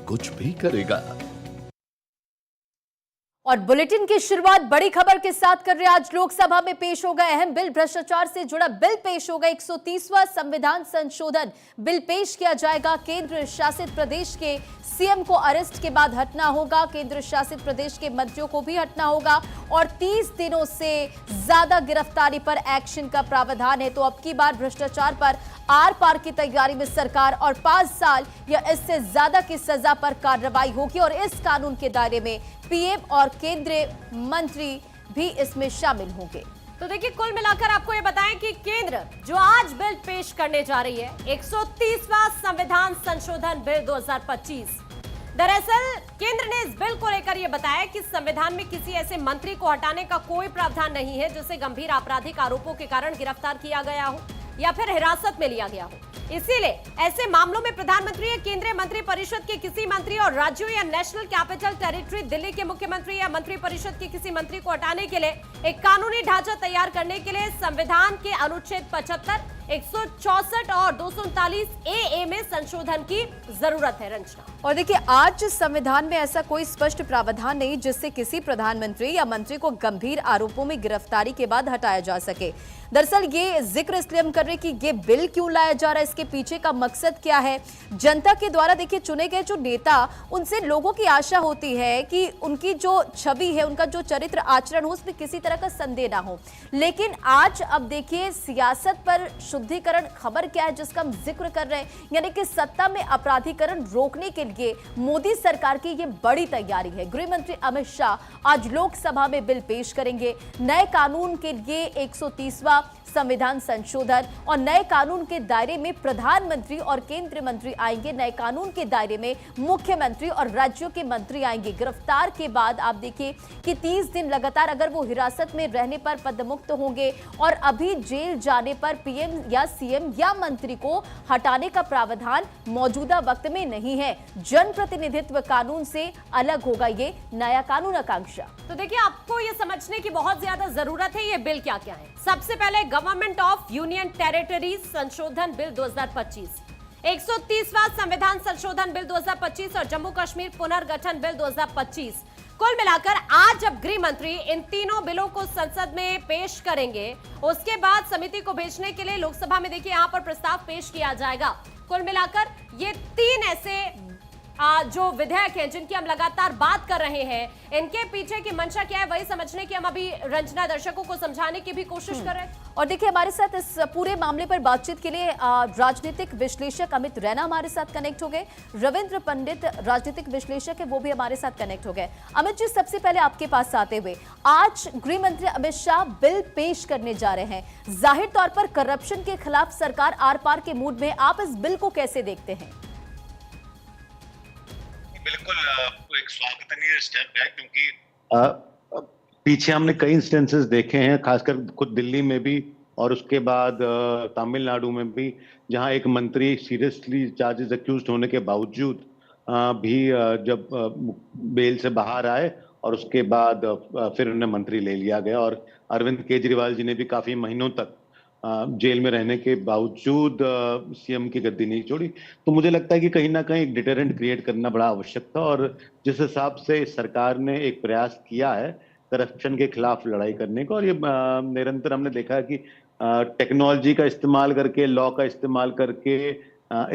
कुछ भी करेगा। और बुलेटिन की शुरुआत बड़ी खबर के साथ कर रहे हैं। आज लोकसभा में पेश होगा अहम बिल, भ्रष्टाचार से जुड़ा बिल पेश होगा। 130वां संविधान संशोधन बिल पेश किया जाएगा। केंद्र शासित प्रदेश के सीएम को अरेस्ट के बाद हटना होगा, केंद्र शासित प्रदेश के मंत्रियों को भी हटना होगा और 30 दिनों से ज्यादा गिरफ्तारी पर एक्शन का प्रावधान है। तो अब की बार भ्रष्टाचार पर आर पार की तैयारी में सरकार और 5 साल या इससे ज्यादा की सजा पर कार्रवाई होगी और इस कानून के दायरे में पीएम और केंद्रीय मंत्री भी इसमें शामिल होंगे। तो देखिए, कुल मिलाकर आपको ये बताएं कि केंद्र जो आज बिल पेश करने जा रही है 130वां संविधान संशोधन बिल 2025। दरअसल केंद्र ने इस बिल को लेकर यह बताया कि संविधान में किसी ऐसे मंत्री को हटाने का कोई प्रावधान नहीं है जिसे गंभीर आपराधिक आरोपों के कारण गिरफ्तार किया गया हो या फिर हिरासत में लिया गया हो। इसीलिए ऐसे मामलों में प्रधानमंत्री या केंद्रीय मंत्री परिषद के किसी मंत्री और राज्यों या नेशनल कैपिटल टेरिटरी दिल्ली के मुख्यमंत्री या मंत्री परिषद के किसी मंत्री को हटाने के लिए एक कानूनी ढांचा तैयार करने के लिए संविधान के अनुच्छेद 75, 164 और 239 ए में संशोधन की जरूरत है। रंजना, और देखिए, आज संविधान में ऐसा कोई स्पष्ट प्रावधान नहीं जिससे किसी प्रधानमंत्री या मंत्री को गंभीर आरोपों में गिरफ्तारी के बाद हटाया जा सके। दरअसल ये जिक्र इसलिए हम कर रहे हैं कि ये बिल क्यों लाया जा रहा है, इसके पीछे का मकसद क्या है। जनता के द्वारा देखिए चुने गए जो नेता, उनसे लोगों की आशा होती है कि उनकी जो छवि है, उनका जो चरित्र आचरण हो, उसमें किसी तरह का संदेह ना हो। लेकिन आज अब देखिए सियासत पर शुद्धिकरण खबर क्या है जिसका हम जिक्र कर रहे हैं, यानी कि सत्ता में अपराधीकरण रोकने के लिए मोदी सरकार की ये बड़ी तैयारी है। गृह मंत्री अमित शाह आज लोकसभा में बिल पेश करेंगे। नए कानून के लिए 130वां संविधान संशोधन और नए कानून के दायरे में प्रधानमंत्री और केंद्रीय मंत्री आएंगे। नए कानून के दायरे में मुख्यमंत्री और राज्यों के मंत्री आएंगे। गिरफ्तार के बाद आप देखिए कि 30 दिन लगातार अगर वो हिरासत में रहने पर पदमुक्त होंगे और अभी जेल जाने पर पीएम या सीएम या मंत्री को हटाने का प्रावधान मौजूदा वक्त में नहीं है। जनप्रतिनिधित्व कानून से अलग होगा ये नया कानून। आकांक्षा, तो देखिए, आपको ये समझने की बहुत ज्यादा जरूरत है ये बिल क्या क्या है। सबसे पहले गवर्नमेंट ऑफ यूनियन टेरिटरीज संशोधन बिल 2025, 130वां संविधान संशोधन बिल 2025 और जम्मू कश्मीर पुनर्गठन बिल 2025। कुल मिलाकर आज जब गृह मंत्री इन तीनों बिलों को संसद में पेश करेंगे, उसके बाद समिति को भेजने के लिए लोकसभा में देखिए यहां पर प्रस्ताव पेश किया जाएगा। कुल मिलाकर ये 3 ऐसे जो विधेयक हैं जिनकी हम लगातार बात कर रहे हैं, इनके पीछे की मंशा क्या है वही समझने की हम अभी रंजना दर्शकों को समझाने की भी कोशिश कर रहे हैं। और देखिए, हमारे साथ इस पूरे मामले पर बातचीत के लिए राजनीतिक विश्लेषक अमित रैना हमारे साथ कनेक्ट हो गए। रविंद्र पंडित राजनीतिक विश्लेषक है, वो भी हमारे साथ कनेक्ट हो गए। अमित जी, सबसे पहले आपके पास आते हुए, आज गृह मंत्री अमित शाह बिल पेश करने जा रहे हैं। जाहिर तौर पर करप्शन के खिलाफ सरकार आर पार के मूड में, आप इस बिल को कैसे देखते हैं? बिल्कुल एक स्वागतनीय स्टेप है, क्योंकि पीछे हमने कई इंस्टेंसेस देखे हैं, खासकर खुद दिल्ली में भी और उसके बाद तमिलनाडु में भी, जहां एक मंत्री सीरियसली चार्जेस अक्यूज्ड होने के बावजूद भी जब बेल से बाहर आए और उसके बाद फिर उन्हें मंत्री ले लिया गया। और अरविंद केजरीवाल जी ने भी काफी महीनों तक जेल में रहने के बावजूद सीएम की गद्दी नहीं छोड़ी। तो मुझे लगता है कि कहीं ना कहीं एक डिटरेंट क्रिएट करना बड़ा आवश्यक था, और जिस हिसाब से सरकार ने एक प्रयास किया है करप्शन के खिलाफ लड़ाई करने का, और ये निरंतर हमने देखा है कि टेक्नोलॉजी का इस्तेमाल करके, लॉ का इस्तेमाल करके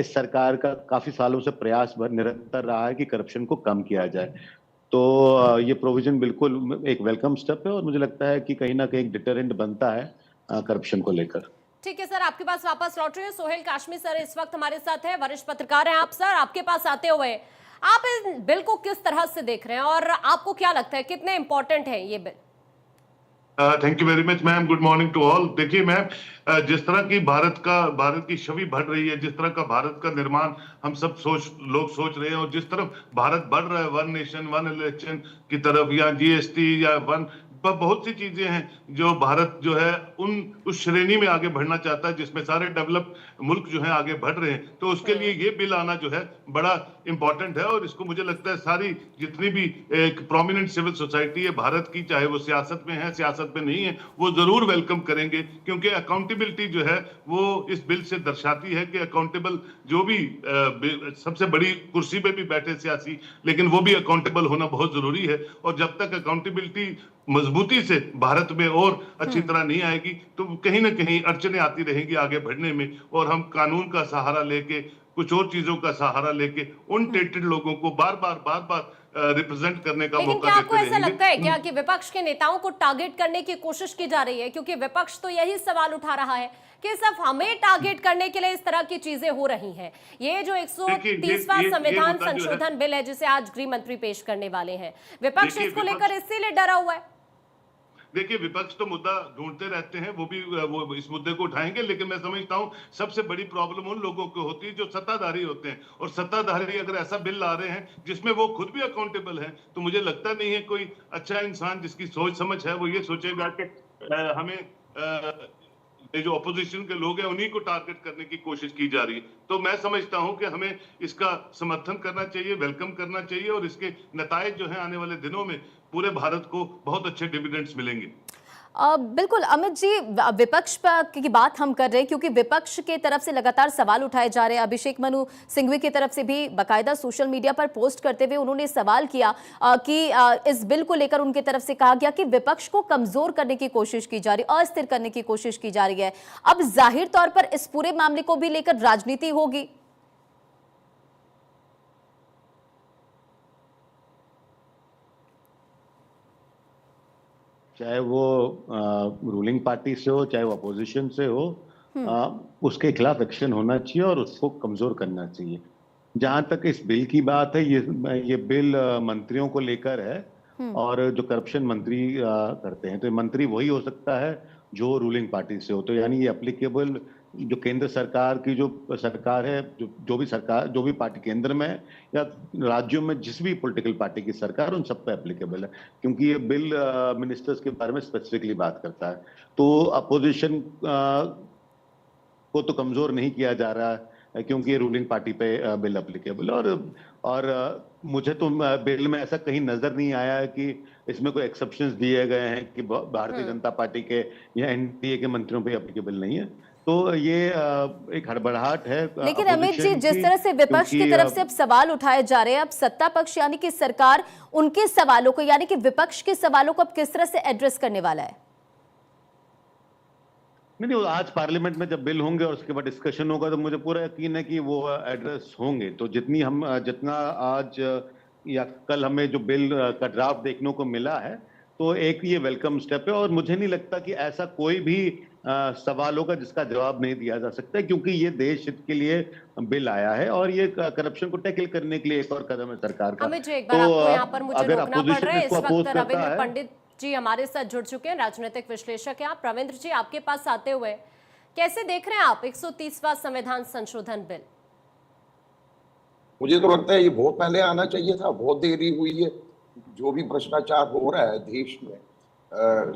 इस सरकार का काफी सालों से प्रयास निरंतर रहा है कि करप्शन को कम किया जाए। तो ये प्रोविजन बिल्कुल एक वेलकम स्टेप है और मुझे लगता है कि कहीं ना कहीं एक डिटरेंट बनता है करप्शन को लेकर। ठीक है सर, आपके पास वापस लौट रहे हैं सोहेल काशमी सर इस वक्त हमारे साथ है, वरिष्ठ पत्रकार हैं आप। सर, आपके पास आते हुए आप इस बिल को किस तरह से देख रहे हैं और आपको क्या लगता है कितने इंपॉर्टेंट है ये bill? Thank you very much ma'am, good morning to all. देखिए मैम, जिस तरह की भारत की छवि बढ़ रही है, जिस तरह का भारत का निर्माण हम सब लोग सोच रहे हैं, और जिस तरफ भारत बढ़ रहा है वन नेशन वन इलेक्शन की तरफ, या जीएसटी या बहुत सी चीजें हैं जो भारत जो है उस श्रेणी में आगे बढ़ना चाहता है जिसमें सारे डेवलप मुल्क जो है आगे बढ़ रहे हैं। तो उसके लिए ये बिल आना जो है बड़ा इंपॉर्टेंट है और इसको मुझे लगता है सारी जितनी भी एक प्रोमिनेंट सिविल सोसाइटी है भारत की, चाहे वो सियासत में है सियासत में नहीं है, वो जरूर वेलकम करेंगे, क्योंकि अकाउंटेबिलिटी जो है वो इस बिल से दर्शाती है कि अकाउंटेबल जो भी सबसे बड़ी कुर्सी पे भी बैठे सियासी, लेकिन वो भी अकाउंटेबल होना बहुत जरूरी है। और जब तक अकाउंटेबिलिटी मजबूती से भारत में और अच्छी तरह नहीं आएगी तो कहीं ना कहीं अड़चने आती रहेंगी आगे बढ़ने में, और हम कानून का सहारा लेके, कुछ और चीजों का सहारा लेके उन टेंटेड लोगों को बार बार रिप्रेजेंट करने का लेकिन मौका क्या आपको देते ऐसा रहेंगे। लगता है क्या कि विपक्ष के नेताओं को टारगेट करने की कोशिश की जा रही है? क्योंकि विपक्ष तो यही सवाल उठा रहा है कि सिर्फ हमें टारगेट करने के लिए इस तरह की चीजें हो रही हैं। ये जो 130वां संविधान संशोधन बिल है जिसे आज गृह मंत्री पेश करने वाले हैं, विपक्ष इसको लेकर इसीलिए डरा हुआ है। देखिए, विपक्ष तो मुद्दा ढूंढते रहते हैं, वो इस मुद्दे को उठाएंगे, लेकिन मैं समझता हूं सबसे बड़ी प्रॉब्लम उन लोगों को होती है जो सत्ताधारी होते हैं, और सत्ताधारी अगर ऐसा बिल ला रहे हैं जिसमें वो खुद भी अकाउंटेबल हैं, तो मुझे लगता नहीं है कोई अच्छा इंसान जिसकी सोच समझ है वो ये सोचेगा कि हमें ये जो अपोजिशन के लोग हैं उन्हीं को टारगेट करने की कोशिश की जा रही है। तो मैं समझता हूं कि हमें इसका समर्थन करना चाहिए, वेलकम करना चाहिए, और इसके नतायज जो है आने वाले दिनों में पूरे भारत को बहुत अच्छे डिविडेंड्स मिलेंगे। बिल्कुल अमित जी, विपक्ष की बात हम कर रहे हैं क्योंकि विपक्ष के तरफ से लगातार सवाल उठाए जा रहे हैं। अभिषेक मनु सिंघवी की तरफ से भी बाकायदा सोशल मीडिया पर पोस्ट करते हुए उन्होंने सवाल किया कि इस बिल को लेकर उनके तरफ से कहा गया कि विपक्ष को कमजोर करने की कोशिश की जा रही, अस्थिर करने की कोशिश की जा रही है। अब जाहिर तौर पर इस पूरे मामले को भी लेकर राजनीति होगी। चाहे वो रूलिंग पार्टी से हो चाहे वो अपोजिशन से हो, उसके खिलाफ एक्शन होना चाहिए और उसको कमजोर करना चाहिए। जहां तक इस बिल की बात है, ये बिल मंत्रियों को लेकर है और जो करप्शन मंत्री करते हैं, तो मंत्री वही हो सकता है जो रूलिंग पार्टी से हो। तो यानी ये एप्लीकेबल जो केंद्र सरकार की जो सरकार है, जो भी पार्टी केंद्र में है या राज्यों में जिस भी पॉलिटिकल पार्टी की सरकार, उन सब पे एप्लीकेबल है, क्योंकि ये बिल मिनिस्टर्स के बारे में स्पेसिफिकली बात करता है। तो अपोजिशन को तो कमजोर नहीं किया जा रहा है क्योंकि ये रूलिंग पार्टी पे बिल एप्लीकेबल है। और मुझे तो बिल में ऐसा कहीं नजर नहीं आया है कि इसमें कोई एक्सेप्शंस दिए गए हैं कि भारतीय जनता पार्टी के या एनडीए के मंत्रियों पे एप्लीकेबल नहीं है। तो ये एक हड़बड़ाहट है। लेकिन अमित जी, जिस तरह से विपक्ष की तरफ से अब सवाल उठाए जा रहे हैं, अब सत्ता पक्ष यानी कि सरकार उनके सवालों को, यानी कि विपक्ष के सवालों को अब किस तरह से एड्रेस करने वाला है? नहीं, आज पार्लियामेंट में जब बिल होंगे और उसके बाद डिस्कशन होगा तो मुझे पूरा यकीन है कि वो एड्रेस होंगे। तो जितना आज या कल हमें जो बिल का ड्राफ्ट देखने को मिला है, तो एक ये वेलकम स्टेप है। और मुझे नहीं लगता कि ऐसा कोई भी सवाल होगा जिसका जवाब नहीं दिया जा सकता, क्योंकि ये देश हित के लिए बिल आया है और ये करप्शन को टैकल करने के लिए एक और कदम है सरकार का। अमित जी, एक बार आपको यहाँ पर मुझे रोकना पड़ रहा है। इस वक्त रविंद्र पंडित जी हमारे साथ जुड़ चुके हैं, राजनीतिक विश्लेषक हैं आप। रविंद्र जी, आपके पास आते हुए कैसे देख रहे हैं आप 130वां संविधान संशोधन बिल? मुझे तो लगता है ये बहुत पहले आना चाहिए था, बहुत देरी हुई है। जो भी भ्रष्टाचार हो रहा है देश में,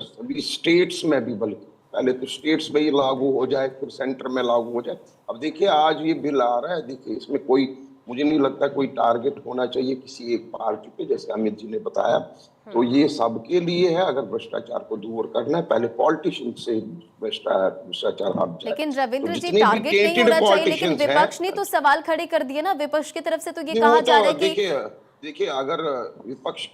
सभी स्टेट्स में भी, बल्कि पहले तो स्टेट्स में ही लागू हो जाए, फिर सेंटर में लागू हो जाए। अब देखिए आज ये बिल आ रहा है, देखिए इसमें कोई, मुझे नहीं लगता कोई टारगेट होना चाहिए किसी एक पार्टी पे, जैसे अमित जी ने बताया। तो ये सबके लिए है। अगर भ्रष्टाचार को दूर करना है, पहले पॉलिटिशियन से भ्रष्टाचार हट जाए। लेकिन रविंद्र जी, टारगेट नहीं होना चाहिए, लेकिन विपक्ष ने तो सवाल खड़े कर दिए ना। विपक्ष की तरफ से तो ये कहा जा रहा है कि देखिए अगर विपक्ष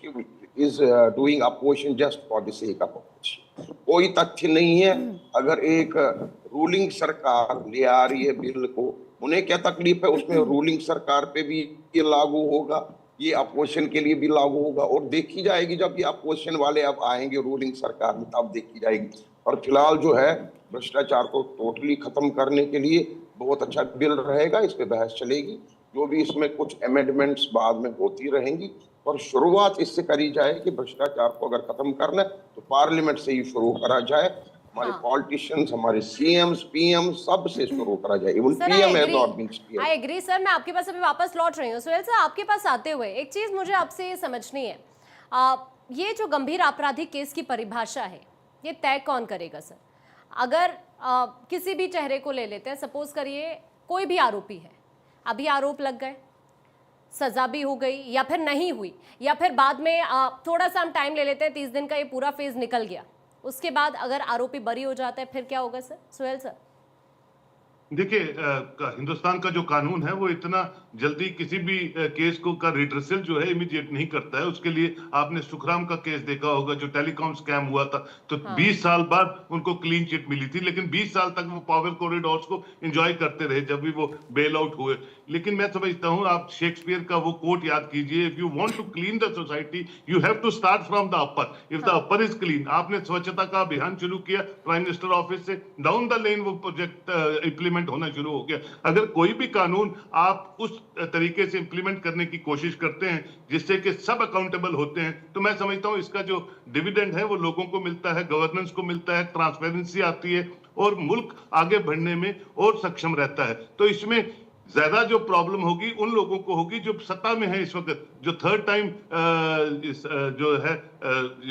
is doing opposition just for the sake of opposition, कोई तथ्य नहीं है। अगर एक रूलिंग सरकार ले आ रही है बिल को, उन्हें क्या तकलीफ है उसमें? रूलिंग सरकार पे भी ये लागू होगा, ये अपोजिशन के लिए भी लागू होगा, और देखी जाएगी जब ये अपोजिशन वाले अब आएंगे रूलिंग सरकार में, तब देखी जाएगी। और फिलहाल जो है भ्रष्टाचार को टोटली खत्म करने के लिए बहुत अच्छा बिल रहेगा, इस पे बहस चलेगी। जो भी इसमें कुछ अमेंडमेंट्स बाद में होती रहेंगी, और शुरुआत इससे करी जाए कि भ्रष्टाचार को अगर खत्म करना है तो पार्लियामेंट से ही शुरू करा जाए। हमारे पॉलिटिशियंस, हमारे सीएम्स, पीएम, सब से शुरू करा जाए। Even PM has not been speaking. I agree sir. मैं आपके पास अभी वापस लौट रही हूँ। सुहेल सर, आपके पास आते हुए एक चीज मुझे आपसे ये समझनी है, ये जो गंभीर आपराधिक केस की परिभाषा है, ये तय कौन करेगा सर? अगर किसी भी चेहरे को ले लेते हैं, सपोज करिए कोई भी आरोपी है, अभी आरोप लग गए, सजा भी हो गई या फिर नहीं हुई, या फिर बाद में थोड़ा सा हम टाइम ले लेते हैं, 30 दिन का ये पूरा फेज निकल गया, उसके बाद अगर आरोपी बरी हो जाता है फिर क्या होगा सर? सुहेल सर। देखिए, हिंदुस्तान का जो कानून है वो इतना जल्दी किसी भी केस को का रिड्रेसल जो है इमीडिएट नहीं करता है। उसके लिए आपने सुखराम का केस देखा होगा, जो टेलीकॉम स्कैम हुआ था, तो 20 साल बाद उनको क्लीन चिट मिली थी, लेकिन 20 साल तक वो पावर कॉरिडोर्स को एंजॉय करते रहे जब भी वो बेल आउट हुए। लेकिन मैं समझता हूं, आप शेक्सपियर का वो कोट याद कीजिए, if you want to clean the society you have to start from the upper, if the upper is clean. आपने स्वच्छता का अभियान शुरू किया प्राइम मिनिस्टर ऑफिस से, डाउन द लेन वो प्रोजेक्ट इंप्लीमेंट होना शुरू हो गया। अगर कोई भी कानून आप उस तरीके से इंप्लीमेंट करने की कोशिश करते हैं जिससे कि सब अकाउंटेबल होते हैं, तो मैं समझता हूं इसका जो डिविडेंड है वो लोगों को मिलता है, गवर्नेंस को मिलता है, ट्रांसपेरेंसी आती है और मुल्क आगे बढ़ने में और सक्षम रहता है। तो इसमें ज्यादा जो प्रॉब्लम होगी उन लोगों को होगी जो सत्ता में है इस वक्त, जो थर्ड टाइम जो है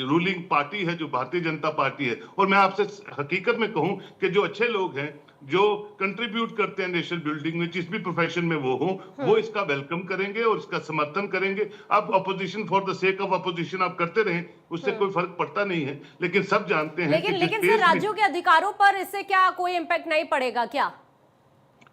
रूलिंग पार्टी है, जो भारतीय जनता पार्टी है। और मैं आपसे हकीकत में कहूं कि जो अच्छे लोग हैं, जो कंट्रीब्यूट करते हैं नेशनल बिल्डिंग में, जिस भी प्रोफेशन में वो हो, वो इसका वेलकम करेंगे और इसका समर्थन करेंगे। अब opposition for the sake of opposition आप करते रहें, उससे कोई फर्क पड़ता नहीं है, लेकिन सब जानते हैं लेकिन सर, राज्यों के अधिकारों पर इससे क्या कोई इम्पैक्ट नहीं पड़ेगा क्या?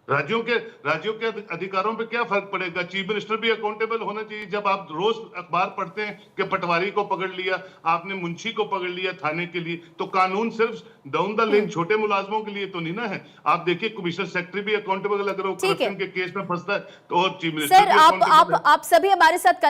राज्यों के अधिकारों पे क्या फर्क पड़ेगा? चीफ मिनिस्टर भी अकाउंटेबल होना चाहिए। जब आप रोज अखबार पढ़ते हैं कि पटवारी को पकड़ लिया, आपने मुंशी को पकड़ लिया थाने के लिए, तो कानून सिर्फ डाउन द लेन छोटे मुलाजमों के लिए तो नहीं ना है। आप देखिए, कमिश्नर सेक्रेटरी भी अकाउंटेबल, अगर वो करप्शन के केस में फंसता है तो, और चीफ मिनिस्टर सर आप सभी हमारे साथ कनेक्ट